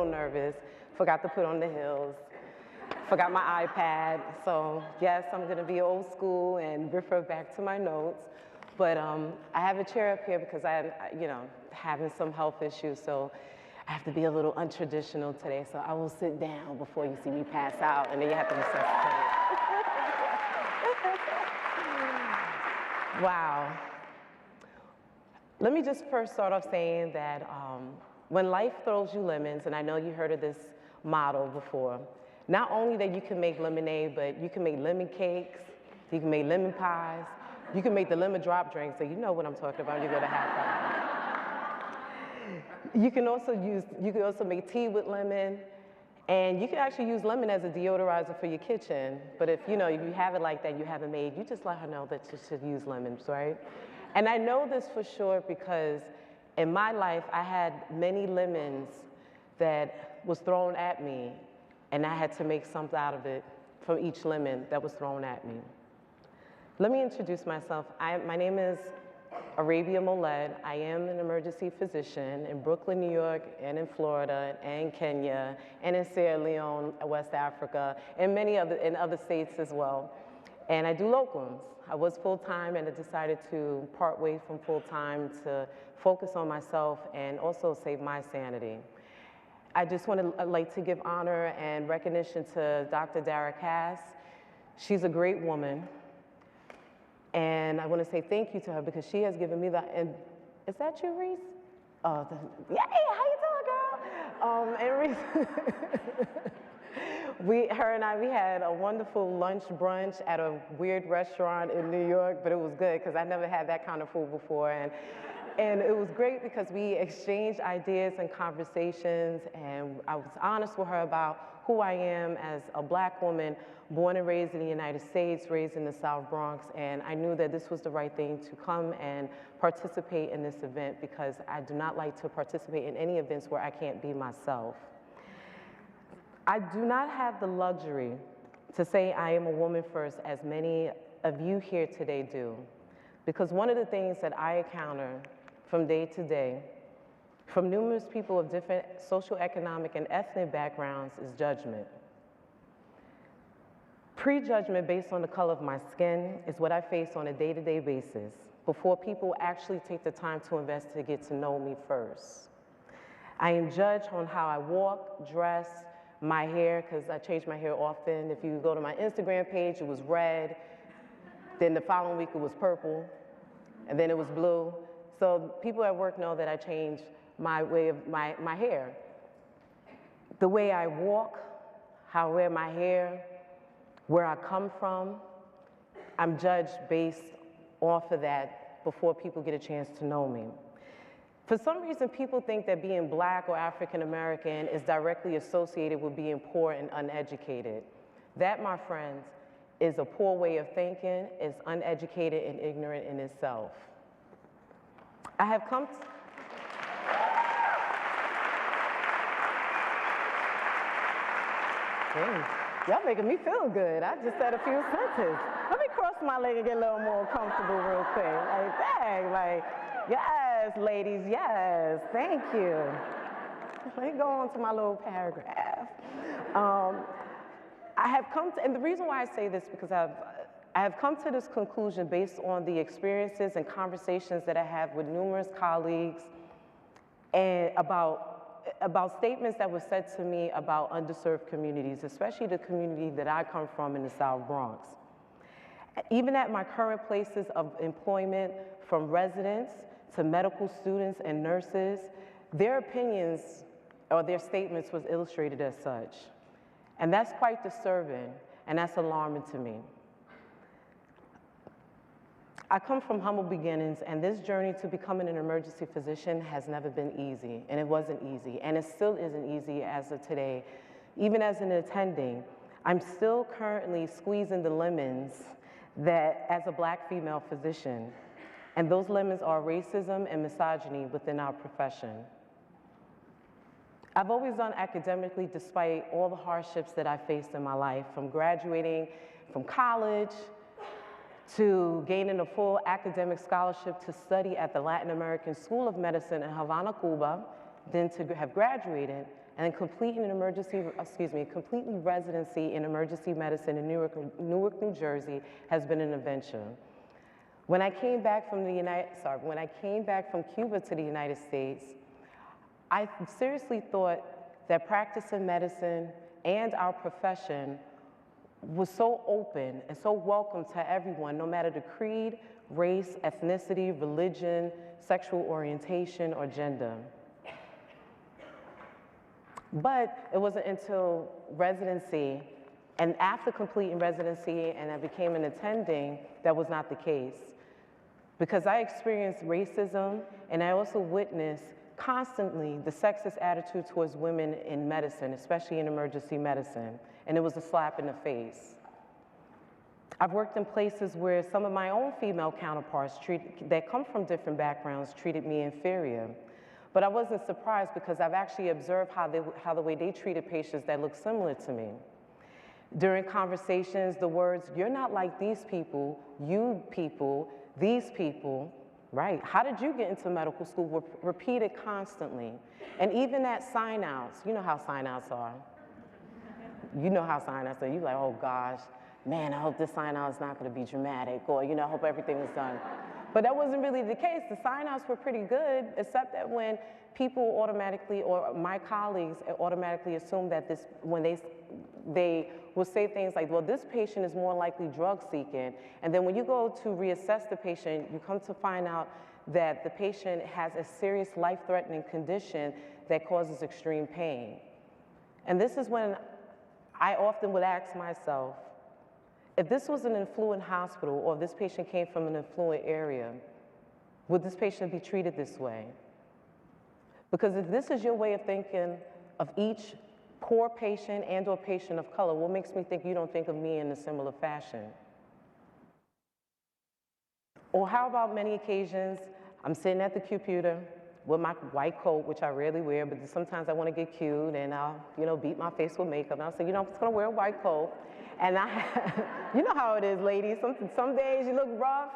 little nervous, forgot to put on the heels, forgot my iPad. So yes, I'm gonna be old school and refer back to my notes. But I have a chair up here because I'm having some health issues, so I have to be a little untraditional today. So I will sit down before you see me pass out, and then you have to resuscitate. Wow. Let me just first start off saying that when life throws you lemons, and I know you heard of this motto before, not only that you can make lemonade, but you can make lemon cakes, you can make lemon pies, you can make the lemon drop drink, so you know what I'm talking about when you go to half. You can also make tea with lemon, and you can actually use lemon as a deodorizer for your kitchen. But if you have it like that, you have a maid, you just let her know that you should use lemons, right? And I know this for sure because in my life, I had many lemons that was thrown at me, and I had to make something out of it from each lemon that was thrown at me. Let me introduce myself. My name is Arabia Mollette. I am an emergency physician in Brooklyn, New York, and in Florida, and Kenya, and in Sierra Leone, West Africa, and in other states as well. And I do locums. I was full-time, and I decided to part ways from full-time to focus on myself and also save my sanity. I just like to give honor and recognition to Dr. Dara Cass. She's a great woman. And I want to say thank you to her because she has given me that. And is that you, Reese? Oh, yay! How you doing, girl? And Reese, her and I, we had a wonderful lunch brunch at a weird restaurant in New York, but it was good because I never had that kind of food before. And it was great because we exchanged ideas and conversations, and I was honest with her about who I am as a Black woman, born and raised in the United States, raised in the South Bronx, and I knew that this was the right thing to come and participate in this event because I do not like to participate in any events where I can't be myself. I do not have the luxury to say I am a woman first, as many of you here today do, because one of the things that I encounter from day to day from numerous people of different socioeconomic and ethnic backgrounds is judgment. Prejudgment based on the color of my skin is what I face on a day-to-day basis before people actually take the time to invest to get to know me first. I am judged on how I walk, dress, my hair, because I change my hair often. If you go to my Instagram page, it was red. Then the following week it was purple, and then it was blue. So people at work know that I change my way of my hair. The way I walk, how I wear my hair, where I come from, I'm judged based off of that before people get a chance to know me. For some reason, people think that being Black or African American is directly associated with being poor and uneducated. That, my friends, is a poor way of thinking, is uneducated and ignorant in itself. I have come to... Dang, y'all making me feel good. I just said a few sentences. Let me cross my leg and get a little more comfortable real quick. Like, dang, like, yes, ladies, yes, thank you. Let me go on to my little paragraph. I have come to, and the reason why I say this because I have come to this conclusion based on the experiences and conversations that I have with numerous colleagues and about statements that were said to me about underserved communities, especially the community that I come from in the South Bronx. Even at my current places of employment, from residents to medical students and nurses, their opinions or their statements was illustrated as such. And that's quite disturbing, and that's alarming to me. I come from humble beginnings, and this journey to becoming an emergency physician has never been easy, and it wasn't easy, and it still isn't easy as of today. Even as an attending, I'm still currently squeezing the lemons that, as a Black female physician, and those lemons are racism and misogyny within our profession. I've always done academically despite all the hardships that I faced in my life, from graduating from college, to gaining a full academic scholarship to study at the Latin American School of Medicine in Havana, Cuba, then to have graduated and completing residency in emergency medicine in Newark, New Jersey has been an adventure. When I came back from Cuba to the United States, I seriously thought that practicing medicine and our profession was so open and so welcome to everyone, no matter the creed, race, ethnicity, religion, sexual orientation, or gender. But it wasn't until residency, and after completing residency and I became an attending, that was not the case. Because I experienced racism, and I also witnessed constantly the sexist attitude towards women in medicine, especially in emergency medicine, and it was a slap in the face. I've worked in places where some of my own female counterparts that come from different backgrounds treated me inferior. But I wasn't surprised because I've actually observed how the way they treated patients that look similar to me. During conversations, the words, "You're not like these people, you people, these people," right? "How did you get into medical school?" were repeated constantly. And even at sign-outs, you know how sign-outs are. You know how sign-outs are. You're like, "Oh gosh, man, I hope this sign-out is not gonna be dramatic," or, I hope everything is done. But that wasn't really the case. The sign-outs were pretty good, except that when people automatically, or my colleagues automatically assumed that when they will say things like, "Well, this patient is more likely drug seeking." And then when you go to reassess the patient, you come to find out that the patient has a serious life-threatening condition that causes extreme pain. And this is when I often would ask myself, if this was an affluent hospital, or if this patient came from an affluent area, would this patient be treated this way? Because if this is your way of thinking of each poor patient and or patient of color, what makes me think you don't think of me in a similar fashion? Or how about many occasions, I'm sitting at the computer with my white coat, which I rarely wear, but sometimes I want to get cute, and I'll, beat my face with makeup, and I'll say, I'm just going to wear a white coat. And you know how it is, ladies. Some days you look rough.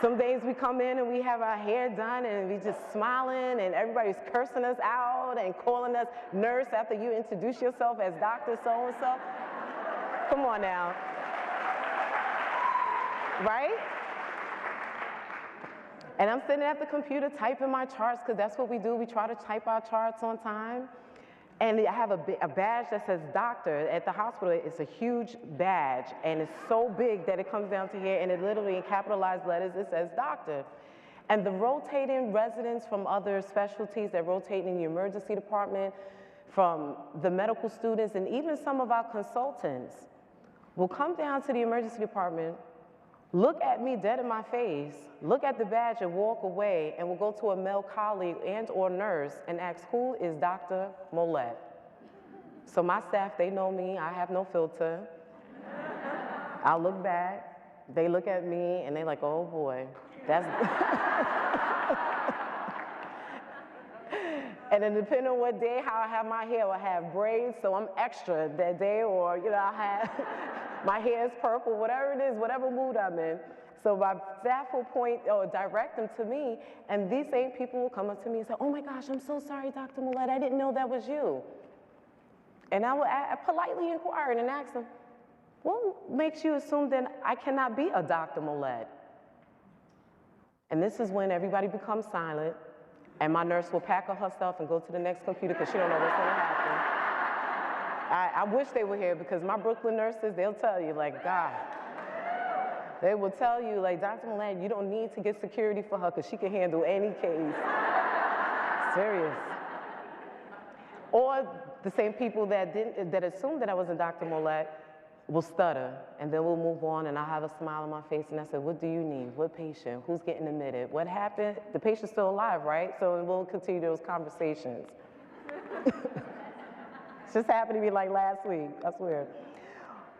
Some days we come in and we have our hair done and we just smiling and everybody's cursing us out and calling us nurse after you introduce yourself as Dr. So-and-so. Come on now. Right? And I'm sitting at the computer typing my charts, because that's what we do. We try to type our charts on time. And I have a badge that says doctor at the hospital. It's a huge badge, and it's so big that it comes down to here, and it literally, in capitalized letters, it says doctor. And the rotating residents from other specialties that rotate in the emergency department, from the medical students, and even some of our consultants will come down to the emergency department, look at me dead in my face, look at the badge and walk away, and will go to a male colleague and or nurse and ask, "Who is Dr. Mollette?" So my staff, they know me, I have no filter. I'll look back, they look at me, and they're like, "Oh boy, that's..." And then depending on what day, how I have my hair, I have braids, so I'm extra that day, or I have, my hair is purple, whatever it is, whatever mood I'm in. So my staff will point or direct them to me, and these same people will come up to me and say, "Oh my gosh, I'm so sorry, Dr. Mollette, I didn't know that was you." And I will politely inquire and ask them, "What makes you assume that I cannot be a Dr. Mollette?" And this is when everybody becomes silent, and my nurse will pack up her stuff and go to the next computer because she don't know what's going to happen. I wish they were here, because my Brooklyn nurses, they'll tell you, like, God. They will tell you, like, "Dr. Mollette, you don't need to get security for her because she can handle any case." Serious. Or the same people that assumed that I wasn't Dr. Mollette will stutter, and then we'll move on, and I'll have a smile on my face, and I said, "What do you need? What patient? Who's getting admitted? What happened? The patient's still alive, right?" So we'll continue those conversations. It just happened to me like last week, I swear.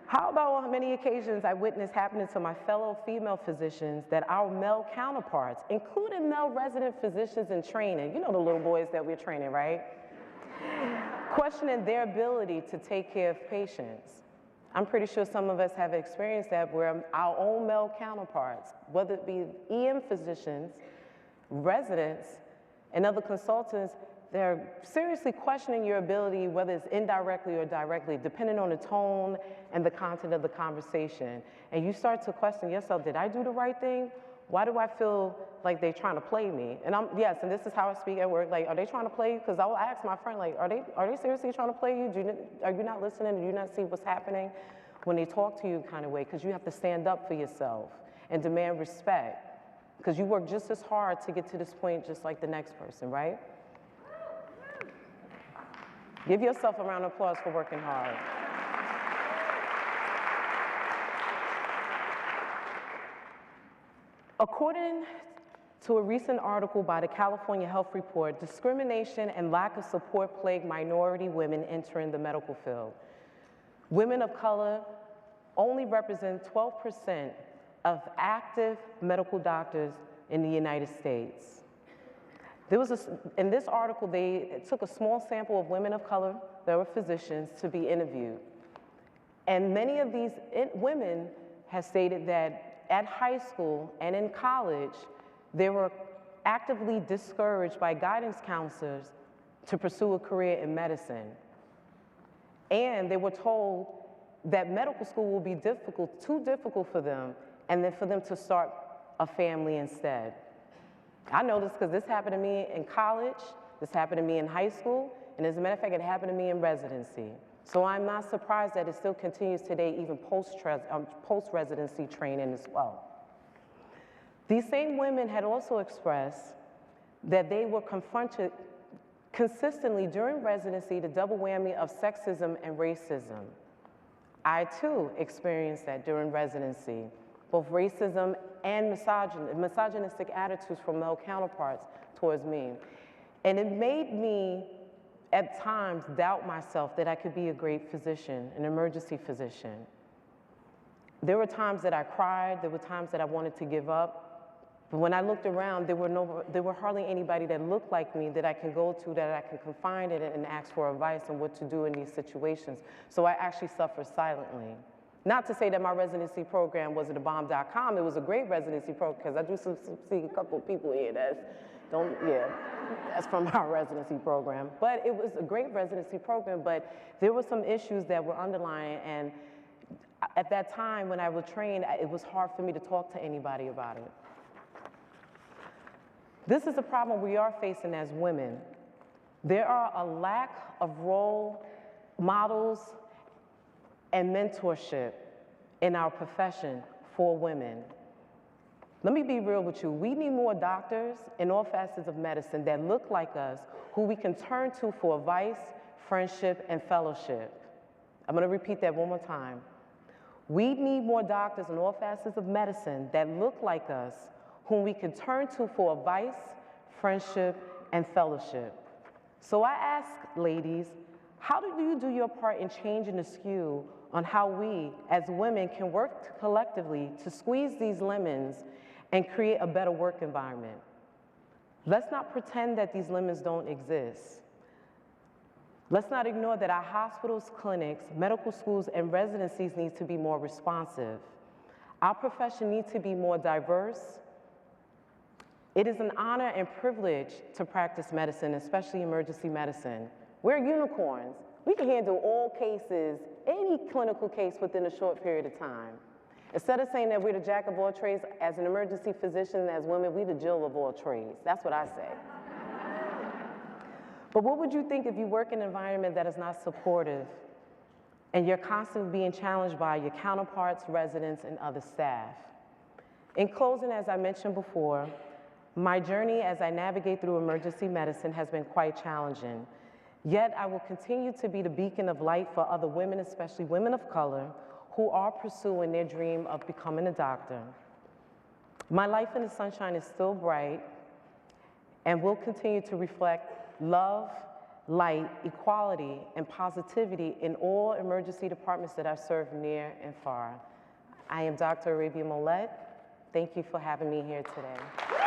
How about on many occasions I witnessed happening to my fellow female physicians that our male counterparts, including male resident physicians in training, the little boys that we're training, right? Questioning their ability to take care of patients. I'm pretty sure some of us have experienced that, where our own male counterparts, whether it be EM physicians, residents, and other consultants, they're seriously questioning your ability, whether it's indirectly or directly, depending on the tone and the content of the conversation. And you start to question yourself, did I do the right thing? Why do I feel like they're trying to play me? And yes, and this is how I speak at work, like, are they trying to play you? Because I will ask my friend, like, are they seriously trying to play you? Are you not listening? Do you not see what's happening? When they talk to you kind of way, because you have to stand up for yourself and demand respect, because you work just as hard to get to this point just like the next person, right? Give yourself a round of applause for working hard. According to a recent article by the California Health Report, discrimination and lack of support plague minority women entering the medical field. Women of color only represent 12% of active medical doctors in the United States. In this article, they took a small sample of women of color that were physicians to be interviewed. And many of these women have stated that at high school and in college, they were actively discouraged by guidance counselors to pursue a career in medicine. And they were told that medical school will be too difficult for them, and then for them to start a family instead. I know this because this happened to me in college, this happened to me in high school, and as a matter of fact, it happened to me in residency. So I'm not surprised that it still continues today, even post-residency training as well. These same women had also expressed that they were confronted consistently during residency the double whammy of sexism and racism. I too experienced that during residency, both racism and misogynistic attitudes from male counterparts towards me. And it made me, at times, doubt myself that I could be a great physician, an emergency physician. There were times that I cried, there were times that I wanted to give up. But when I looked around, there were hardly anybody that looked like me that I can go to, that I can confide in and ask for advice on what to do in these situations. So I actually suffered silently. Not to say that my residency program wasn't a bomb.com. It was a great residency program, because I do see a couple of people here that's from our residency program. But it was a great residency program, but there were some issues that were underlying, and at that time when I was trained, it was hard for me to talk to anybody about it. This is a problem we are facing as women. There are a lack of role models and mentorship in our profession for women. Let me be real with you. We need more doctors in all facets of medicine that look like us, who we can turn to for advice, friendship, and fellowship. I'm going to repeat that one more time. We need more doctors in all facets of medicine that look like us, whom we can turn to for advice, friendship, and fellowship. So I ask, ladies, how do you do your part in changing the skew on how we, as women, can work collectively to squeeze these lemons and create a better work environment? Let's not pretend that these lemons don't exist. Let's not ignore that our hospitals, clinics, medical schools, and residencies need to be more responsive. Our profession needs to be more diverse. It is an honor and privilege to practice medicine, especially emergency medicine. We're unicorns. We can handle all cases, any clinical case within a short period of time. Instead of saying that we're the jack of all trades, as an emergency physician, as women, we're the Jill of all trades. That's what I say. But what would you think if you work in an environment that is not supportive and you're constantly being challenged by your counterparts, residents, and other staff? In closing, as I mentioned before, my journey as I navigate through emergency medicine has been quite challenging. Yet I will continue to be the beacon of light for other women, especially women of color, who are pursuing their dream of becoming a doctor. My life in the sunshine is still bright and will continue to reflect love, light, equality, and positivity in all emergency departments that I've served near and far. I am Dr. Arabia Mollette. Thank you for having me here today.